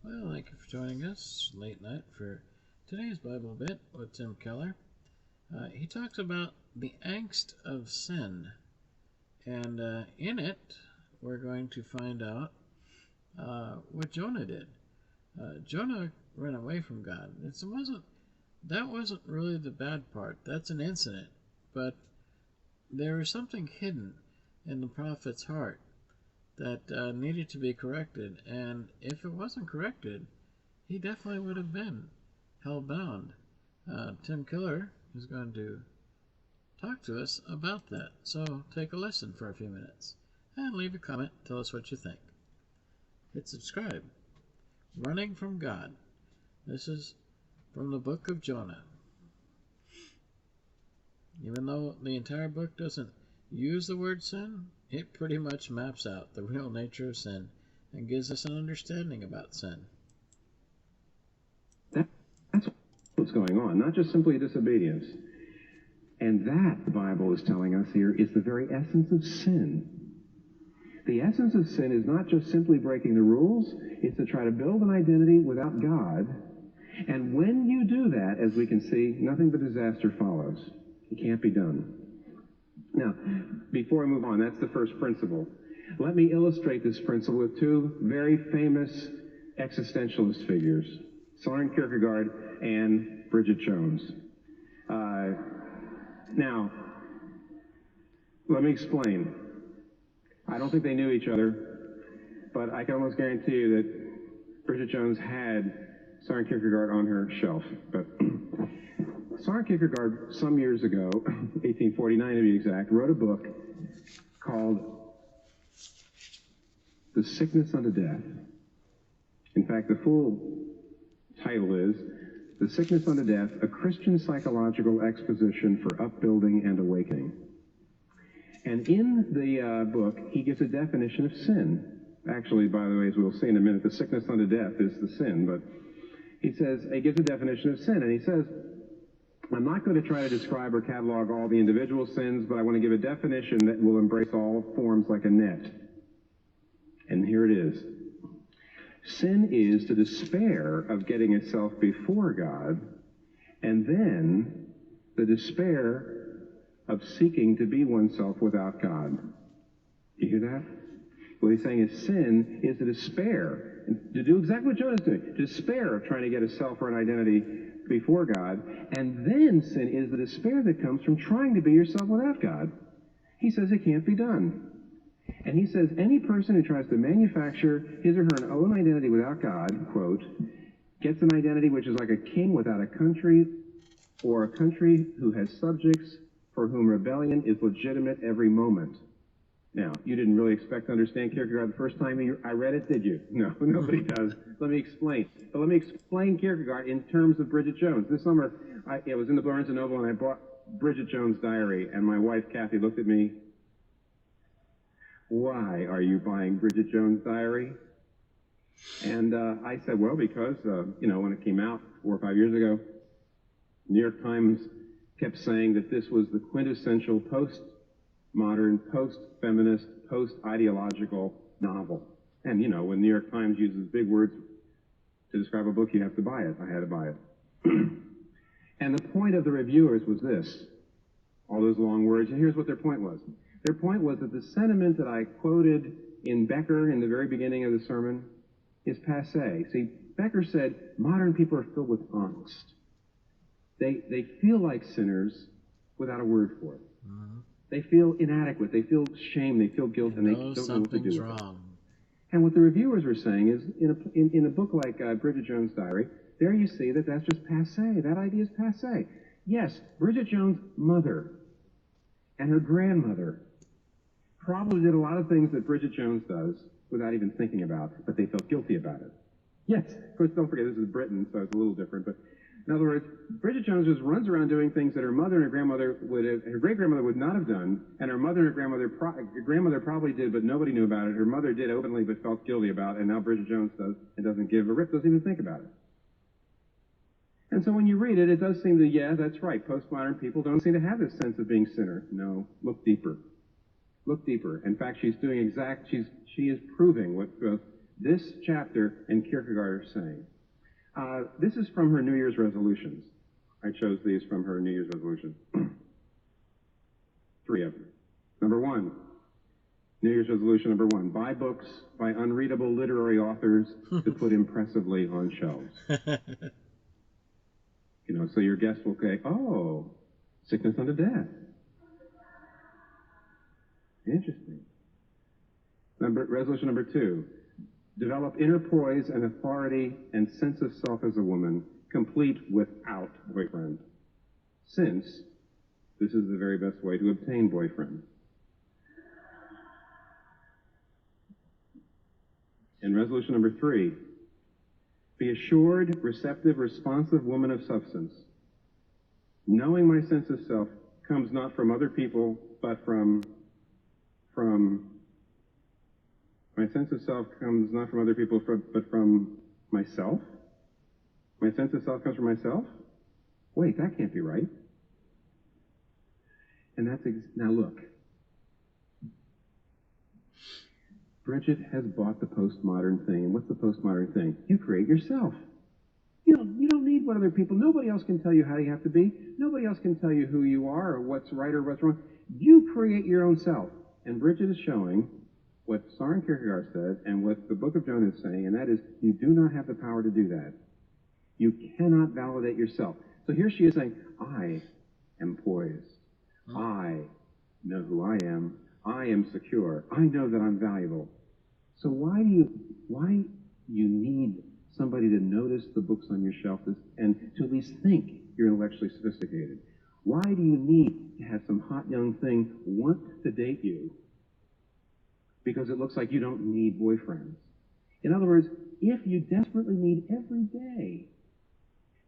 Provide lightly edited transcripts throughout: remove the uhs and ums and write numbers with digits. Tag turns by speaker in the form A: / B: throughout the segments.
A: Well, thank you for joining us late night for today's Bible bit with Tim Keller. He talks about the angst of sin, and in it, we're going to find out what Jonah did. Jonah ran away from God. That wasn't really the bad part. That's an incident, but there was something hidden in the prophet's heart that needed to be corrected, and if it wasn't corrected, he definitely would have been hell-bound. Tim Keller is going to talk to us about that, so take a listen for a few minutes, and leave a comment, tell us what you think. Hit subscribe. Running from God. This is from the book of Jonah. Even though the entire book doesn't use the word sin, it pretty much maps out the real nature of sin and gives us an understanding about sin.
B: That's what's going on, not just simply disobedience. And that, the Bible is telling us here, is the very essence of sin. The essence of sin is not just simply breaking the rules, it's to try to build an identity without God. And when you do that, as we can see, nothing but disaster follows. It can't be done. Now, before I move on, that's the first principle. Let me illustrate this principle with two very famous existentialist figures, Soren Kierkegaard and Bridget Jones. Now, let me explain. I don't think they knew each other, but I can almost guarantee you that Bridget Jones had Soren Kierkegaard on her shelf. But Soren Kierkegaard, some years ago, 1849 to be exact, wrote a book called The Sickness Unto Death. In fact, the full title is The Sickness Unto Death, A Christian Psychological Exposition for Upbuilding and Awakening. And in the book, he gives a definition of sin. Actually, by the way, as we'll see in a minute, the sickness unto death is the sin, but he gives a definition of sin, and he says, I'm not going to try to describe or catalog all the individual sins, but I want to give a definition that will embrace all forms like a net. And here it is. Sin is to despair of getting itself before God, and then the despair of seeking to be oneself without God. You hear that? What he's saying is sin is the despair, to do exactly what Jonah's doing, despair of trying to get a self or an identity before God, and then sin is the despair that comes from trying to be yourself without God. He says it can't be done. And he says any person who tries to manufacture his or her own identity without God, quote, gets an identity which is like a king without a country, or a country who has subjects for whom rebellion is legitimate every moment. Now, you didn't really expect to understand Kierkegaard the first time I read it, did you? No, nobody does. Let me explain. But let me explain Kierkegaard in terms of Bridget Jones. This summer, I was in the Barnes & Noble, and I bought Bridget Jones' diary, and my wife, Kathy, looked at me. Why are you buying Bridget Jones' diary? And I said, well, because, when it came out 4 or 5 years ago, New York Times kept saying that this was the quintessential post-modern, post-feminist, post-ideological novel. And, when New York Times uses big words to describe a book, you have to buy it. I had to buy it. And the point of the reviewers was this, all those long words, and here's what their point was. Their point was that the sentiment that I quoted in Becker in the very beginning of the sermon is passé. See, Becker said modern people are filled with angst. They feel like sinners without a word for it. Mm-hmm. They feel inadequate. They feel shame. They feel guilt, and they don't know what to do.
A: Wrong.
B: And what the reviewers were saying is, in a book like Bridget Jones' Diary, there you see that that's just passé. That idea is passé. Yes, Bridget Jones' mother and her grandmother probably did a lot of things that Bridget Jones does without even thinking about, but they felt guilty about it. Yes, of course, don't forget, this is Britain, so it's a little different, but in other words, Bridget Jones just runs around doing things that her mother and her grandmother her great-grandmother would not have done, and her mother and her grandmother probably did, but nobody knew about it. Her mother did openly, but felt guilty about it, and now Bridget Jones does, and doesn't give a rip, doesn't even think about it. And so when you read it, it does seem that, yeah, that's right, postmodern people don't seem to have this sense of being sinner. No, look deeper. Look deeper. In fact, she's doing she is proving what this chapter and Kierkegaard are saying. This is from her New Year's resolutions. I chose these from her New Year's resolutions. 3 of them. Number 1, New Year's resolution number 1, buy books by unreadable literary authors to put impressively on shelves. So your guests will say, oh, sickness unto death. Interesting. Resolution number 2, develop inner poise and authority and sense of self as a woman, complete without boyfriend, since this is the very best way to obtain boyfriend. And resolution number 3, be assured, receptive, responsive woman of substance. Knowing my sense of self comes not from other people, but from my sense of self comes not from other people, but from myself. My sense of self comes from myself? Wait, that can't be right. And that's now look. Bridget has bought the postmodern thing. And what's the postmodern thing? You create yourself. You don't need what other people. Nobody else can tell you how you have to be. Nobody else can tell you who you are or what's right or what's wrong. You create your own self. And Bridget is showing what Søren Kierkegaard said and what the Book of Jonah is saying, and that is you do not have the power to do that. You cannot validate yourself. So here she is saying, I am poised. I know who I am. I am secure. I know that I'm valuable. So why you need somebody to notice the books on your shelf and to at least think you're intellectually sophisticated? Why do you need to have some hot young thing want to date you? Because it looks like you don't need boyfriends. In other words, if you desperately need every day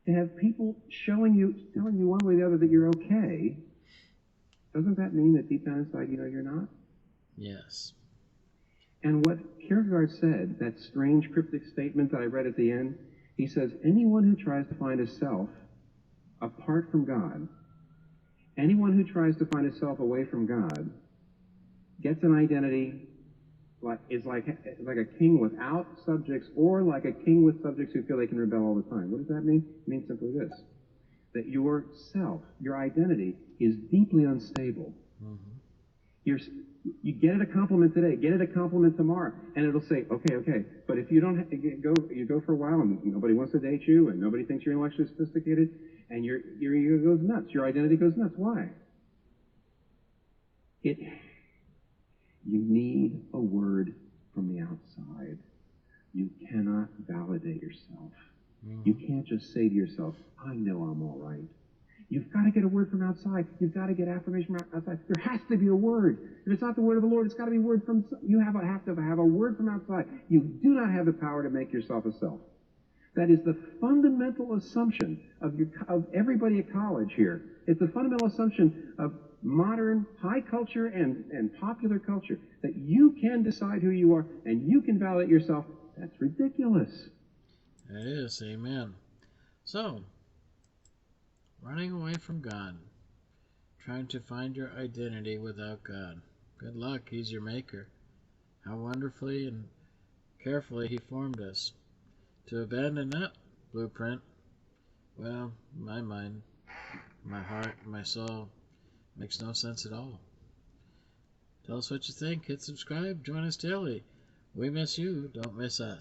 B: to have people telling you one way or the other that you're okay, doesn't that mean that deep down inside you know you're not?
A: Yes.
B: And what Kierkegaard said, that strange cryptic statement that I read at the end, he says, anyone who tries to find a self apart from God, anyone who tries to find a self away from God, gets an identity is like a king without subjects, or like a king with subjects who feel they can rebel all the time. What does that mean? It means simply this, that your self, your identity, is deeply unstable. Mm-hmm. You get it a compliment today, get it a compliment tomorrow, and it'll say, okay, but if you don't you go for a while and nobody wants to date you and nobody thinks you're intellectually sophisticated, and your ego goes nuts, your identity goes nuts. Why? You need a word from the outside. You cannot validate yourself. Mm-hmm. You can't just say to yourself, I know I'm all right. You've got to get a word from outside. You've got to get affirmation from outside. There has to be a word. If it's not the word of the Lord, it's got to be a word from... You have to have a word from outside. You do not have the power to make yourself a self. That is the fundamental assumption of everybody at college here. It's the fundamental assumption of modern high culture and popular culture, that you can decide who you are and you can validate yourself. That's ridiculous.
A: It is, amen. So, running away from God, trying to find your identity without God. Good luck, He's your maker. How wonderfully and carefully He formed us. To abandon that blueprint, well, my mind, my heart, my soul, makes no sense at all. Tell us what you think. Hit subscribe. Join us daily. We miss you. Don't miss us.